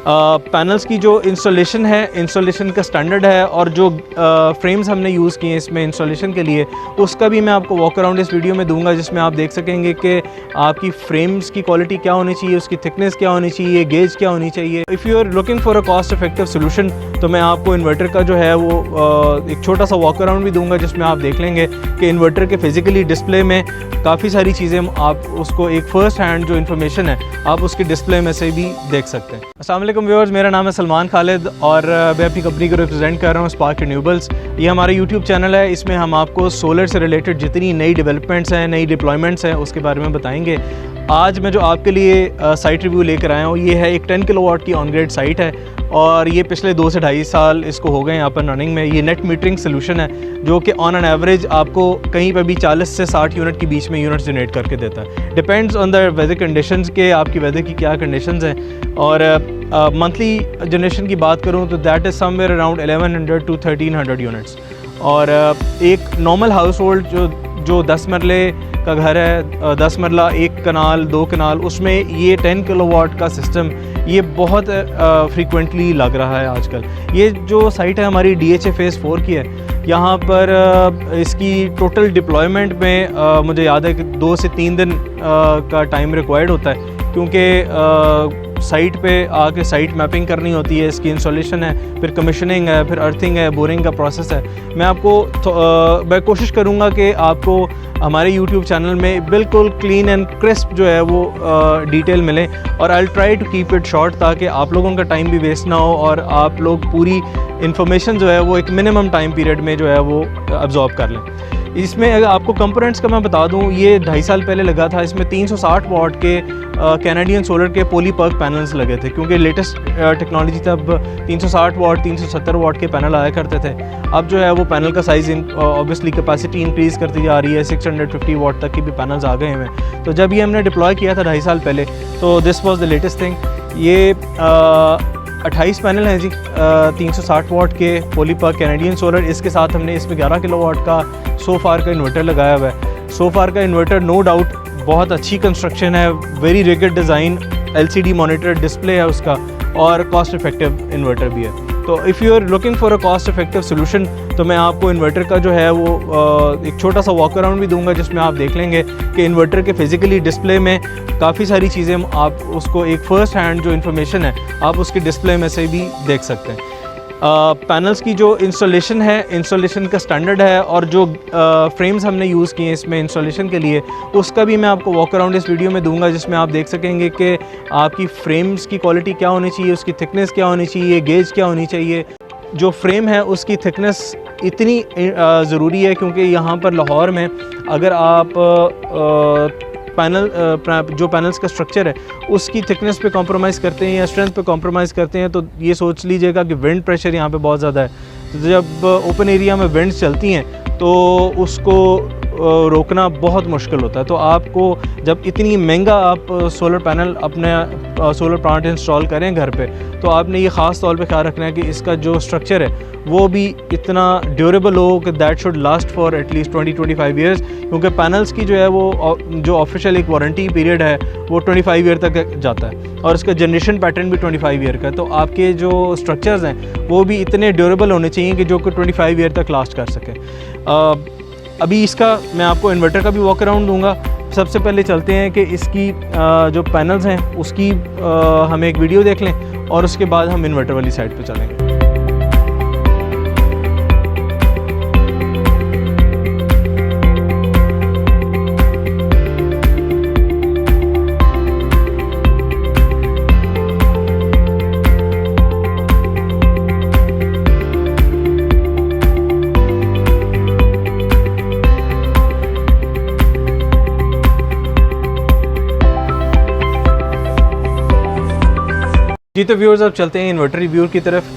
Panels की जो installation है, इंस्टॉलेशन का स्टैंडर्ड है और जो फ्रेम्स हमने यूज़ किए हैं इसमें इंस्टॉलेशन के लिए, उसका भी मैं आपको वॉक अराउंड इस वीडियो में दूंगा, जिसमें आप देख सकेंगे कि आपकी फ्रेम्स की क्वालिटी क्या होनी चाहिए, उसकी थिकनेस क्या होनी चाहिए, गेज क्या होनी चाहिए। If you are looking for a cost effective solution तो मैं आपको इन्वर्टर का जो है वो एक छोटा सा वॉक अराउंड भी दूंगा, जिसमें आप देख लेंगे कि इन्वर्टर के फिज़िकली डिस्प्ले में काफ़ी सारी चीज़ें आप उसको एक फ़र्स्ट हैंड जो इन्फॉर्मेशन है आप उसकी डिस्प्ले में से भी देख सकते हैं। अस्सलाम वालेकुम व्यूअर्स, मेरा नाम है सलमान खालिद और मैं अपनी कंपनी को रिप्रेजेंट कर रहा हूँ स्पार्क रिन्यूएबल्स। ये हमारा यूट्यूब चैनल है, इसमें हम आपको सोलर से रिलेटेड जितनी नई डेवलपमेंट्स हैं, नई डिप्लॉयमेंट्स हैं, उसके बारे में बताएंगे। आज मैं जो आपके लिए साइट रिव्यू लेकर आया हूँ, ये है एक 10 किलोवाट की ऑन ग्रिड साइट है और ये पिछले 2 से ढाई साल इसको हो गए यहाँ पर रनिंग में। ये नेट मीटरिंग सोल्यूशन है जो कि ऑन एन एवरेज आपको कहीं पर भी 40 से 60 यूनिट के बीच में यूनिट्स जनरेट करके देता है। Depends on the weather conditions के आपकी वेदर की क्या कंडीशंस हैं। और मंथली जनरेशन की बात करूँ तो that is somewhere around 1100 to 1300 units. और एक नॉर्मल हाउस होल्ड जो 10 मरले का घर है, 10 मरला, 1 कनाल, 2 कनाल, उसमें ये 10 किलोवाट का सिस्टम ये बहुत फ्रीक्वेंटली लग रहा है आजकल। ये जो साइट है हमारी DHA फेज़ 4 की है। यहाँ पर इसकी टोटल डिप्लॉयमेंट में मुझे याद है कि 2 से 3 दिन का टाइम रिक्वायर्ड होता है, क्योंकि साइट पे आके साइट मैपिंग करनी होती है, इसकी इंस्टॉलेशन है, फिर कमीशनिंग है, फिर अर्थिंग है, बोरिंग का प्रोसेस है। मैं कोशिश करूँगा कि आपको हमारे YouTube चैनल में बिल्कुल क्लीन एंड क्रिस्प जो है वो डिटेल मिले, और I will try to keep it short ताकि आप लोगों का टाइम भी वेस्ट ना हो और आप लोग पूरी इन्फॉर्मेशन जो है वो एक मिनिमम टाइम पीरियड में जो है वो अब्जॉर्ब कर लें। इसमें अगर आपको कंपोनेंट्स का मैं बता दूं, ये 2.5 साल पहले लगा था। इसमें 360 वाट के कैनेडियन सोलर के पॉलीपर्क पैनल्स लगे थे, क्योंकि लेटेस्ट टेक्नोलॉजी तब 360 वाट 370 वाट के पैनल आया करते थे। अब जो है वो पैनल का साइज़ ऑब्वियसली कैपेसिटी इंक्रीज़ करती जा रही है, 650 वाट तक के भी पैनल्स आ गए हैं। तो जब ये हमने डिप्लॉय किया था 2.5 साल पहले, तो this was the latest thing. ये 28 पैनल हैं जी, 360 वाट के पॉलीपर्क कैनेडियन सोलर। इसके साथ हमने इसमें 11 किलोवाट का सोफार का इन्वर्टर लगाया हुआ है। सोफार का इन्वर्टर नो डाउट बहुत अच्छी कंस्ट्रक्शन है, very rigid design, LCD monitor display है उसका, और कॉस्ट इफेक्टिव इन्वर्टर भी है। तो if you are looking for a cost effective solution तो मैं आपको इन्वर्टर का जो है वो एक छोटा सा वॉक अराउंड भी दूंगा, जिसमें आप देख लेंगे कि इन्वर्टर के फिज़िकली डिस्प्ले में काफ़ी सारी चीज़ें आप उसको एक फ़र्स्ट हैंड जो इन्फॉर्मेशन है आप उसकी डिस्प्ले में से भी देख सकते हैं। पैनल्स की जो इंस्टॉलेशन है, इंस्टॉलेशन का स्टैंडर्ड है और जो फ्रेम्स हमने यूज़ किए हैं इसमें इंस्टॉलेशन के लिए, उसका भी मैं आपको वॉक अराउंड इस वीडियो में दूंगा, जिसमें आप देख सकेंगे कि आपकी फ्रेम्स की क्वालिटी क्या होनी चाहिए, उसकी थिकनेस क्या होनी चाहिए, गेज क्या होनी चाहिए। जो फ्रेम है उसकी थिकनेस इतनी ज़रूरी है, क्योंकि यहाँ पर लाहौर में अगर आप जो पैनल्स का स्ट्रक्चर है उसकी थिकनेस पे कॉम्प्रोमाइज़ करते हैं या स्ट्रेंथ पे कॉम्प्रोमाइज़ करते हैं, तो ये सोच लीजिएगा कि विंड प्रेशर यहाँ पे बहुत ज़्यादा है। तो जब ओपन एरिया में विंड्स चलती हैं तो उसको रोकना बहुत मुश्किल होता है। तो आपको जब इतनी महंगा आप सोलर पैनल अपने सोलर प्लांट इंस्टॉल करें घर पे, तो आपने ये ख़ास तौर पे ख्याल रखना है कि इसका जो स्ट्रक्चर है वो भी इतना ड्यूरेबल हो कि that should last for at least 20-25 years, क्योंकि पैनल्स की जो है वो जो ऑफिशियल एक वारंटी पीरियड है वो 25 ईयर तक जाता है, और इसका जनरेशन पैटर्न भी 25 ईयर का है। तो आपके जो स्ट्रक्चर्स हैं वो भी इतने ड्यूरेबल होने चाहिए कि जो कि 25 ईयर तक लास्ट कर सकें। अभी इसका मैं आपको इन्वर्टर का भी वॉक अराउंड दूंगा। सबसे पहले चलते हैं कि इसकी जो पैनल्स हैं उसकी हम एक वीडियो देख लें और उसके बाद हम इन्वर्टर वाली साइड पे चलेंगे। जी तो व्यूअर्स अब चलते हैं इन्वर्टर रिव्यू की तरफ।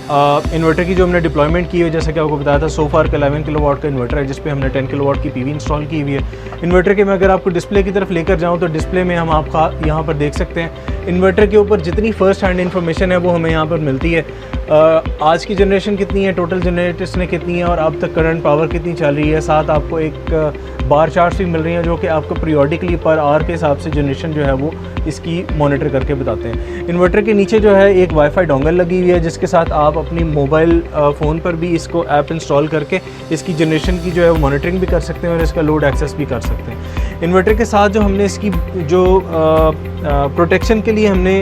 इन्वर्टर की जो हमने डिप्लॉयमेंट की है, जैसा कि आपको बताया था, सोफार का 11 किलोवाट का इन्वर्टर है, जिस पे हमने 10 किलोवाट की PV इंस्टॉल की हुई है। इन्वर्टर के मैं अगर आपको डिस्प्ले की तरफ लेकर जाऊं तो डिस्प्ले में हम आपका यहाँ पर देख सकते हैं इन्वर्टर के ऊपर जितनी फर्स्ट हैंड इन्फॉर्मेशन है वो हमें यहाँ पर मिलती है। आज की जनरेशन कितनी है, टोटल जनरेटर्स ने कितनी है और अब तक करंट पावर कितनी चल रही है। साथ आपको एक बार चार्ट्स भी मिल रही हैं जो कि आपको पीरियोडिकली पर आवर के हिसाब से जनरेशन जो है वो इसकी मॉनिटर करके बताते हैं। इन्वर्टर के नीचे जो है एक वाईफाई डोंगल लगी हुई है, जिसके साथ आप अपनी मोबाइल फ़ोन पर भी इसको ऐप इंस्टॉल करके इसकी जनरेशन की जो है वो मॉनिटरिंग भी कर सकते हैं और इसका लोड एक्सेस भी कर सकते हैं। इन्वर्टर के साथ जो हमने इसकी जो प्रोटेक्शन के लिए हमने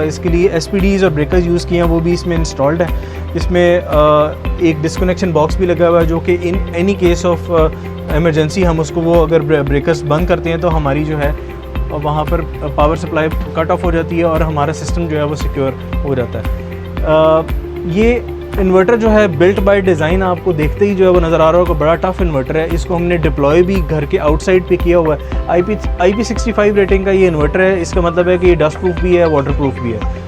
इसके लिए SPDs और ब्रेकर्स यूज़ किए हैं वो भी इसमें इंस्टॉल्ड है। इसमें एक डिस्कनेक्शन बॉक्स भी लगा हुआ है जो कि in any case of emergency हम उसको वो अगर ब्रेकर्स बंद करते हैं तो हमारी जो है वहाँ पर पावर सप्लाई कट ऑफ हो जाती है और हमारा सिस्टम जो है वो सिक्योर हो जाता है। ये इन्वर्टर जो है बिल्ट बाय डिज़ाइन आपको देखते ही जो है वो नज़र आ रहा होगा, बड़ा टफ इन्वर्टर है। इसको हमने डिप्लॉय भी घर के आउटसाइड पे किया हुआ है। IP65 रेटिंग का ये इन्वर्टर है। इसका मतलब है कि ये डस्ट प्रूफ भी है, वाटर प्रूफ भी है।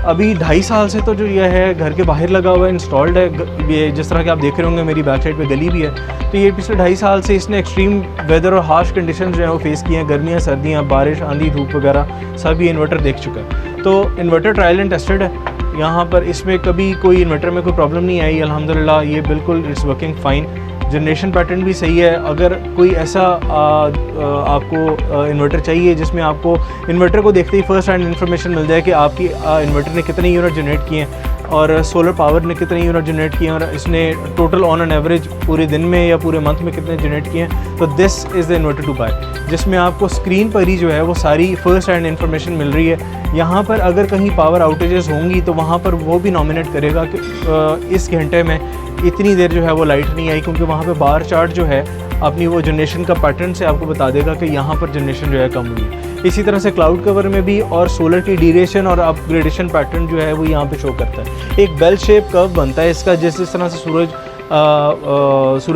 अभी 2.5 साल से तो जो ये है घर के बाहर लगा हुआ है, इंस्टॉल्ड है। ये जिस तरह के आप देख रहे होंगे मेरी बैक साइड पे गली भी है, तो ये पिछले 2.5 साल से इसने एक्सट्रीम वेदर और हार्श कंडीशन जो है वो फेस किए हैं। गर्मियाँ, सर्दियाँ, बारिश, आंधी, धूप वगैरह सब ये इन्वर्टर देख चुका है। तो इन्वर्टर ट्रायल एंड टेस्टेड है। यहाँ पर इसमें कभी कोई इन्वर्टर में कोई प्रॉब्लम नहीं आई, अल्हम्दुलिल्लाह। ये बिल्कुल it's working fine. Generation pattern भी सही है। अगर कोई ऐसा आपको इन्वर्टर चाहिए जिसमें आपको इन्वर्टर को देखते ही फर्स्ट हैंड इन्फॉर्मेशन मिल जाए कि आपकी इन्वर्टर ने कितने यूनिट जनरेट किए हैं और सोलर पावर ने कितने यूनिट जनरेट किए हैं और इसने टोटल ऑन एन एवरेज पूरे दिन में या पूरे मंथ में कितने जनरेट किए हैं, तो this is the inverter to buy, जिसमें आपको स्क्रीन पर ही जो है वो सारी फर्स्ट हैंड इन्फॉर्मेशन मिल रही है। यहाँ पर अगर कहीं पावर आउटेजेस होंगी तो वहाँ पर वो भी नॉमिनेट करेगा कि इस घंटे में इतनी देर जो है वो लाइट नहीं आई, क्योंकि वहाँ पे बार चार्ट जो है अपनी वो जनरेशन का पैटर्न से आपको बता देगा कि यहाँ पर जनरेशन जो है कम हुई है। इसी तरह से क्लाउड कवर में भी और सोलर की ड्यूरेशन और अपग्रेडेशन पैटर्न जो है वो यहाँ पे शो करता है। एक बेल शेप कर्व बनता है इसका, जिस तरह से सूरज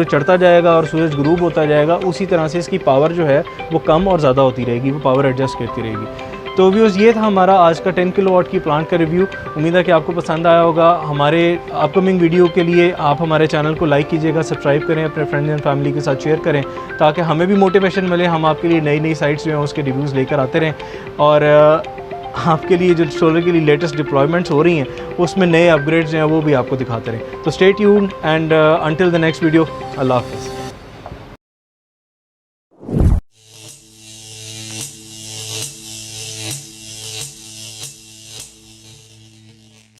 चढ़ता जाएगा और सूरज ग्रूब होता जाएगा, उसी तरह से इसकी पावर जो है वो कम और ज़्यादा होती रहेगी, वो पावर एडजस्ट करती रहेगी। तो व्यूअर्स, ये था हमारा आज का 10 किलोवाट की प्लांट का रिव्यू। उम्मीद है कि आपको पसंद आया होगा। हमारे अपकमिंग वीडियो के लिए आप हमारे चैनल को लाइक कीजिएगा, सब्सक्राइब करें, अपने फ्रेंड्स एंड फैमिली के साथ शेयर करें, ताकि हमें भी मोटिवेशन मिले, हम आपके लिए नई नई साइट्स जो हैं उसके रिव्यूज़ लेकर आते रहें और आपके लिए जो सोलर के लिए लेटेस्ट डिप्लॉयमेंट्स हो रही हैं उसमें नए अपग्रेड्स जो हैं वो भी आपको दिखाते रहें। तो stay tuned and until the next video, अल्लाह हाफ़िज़।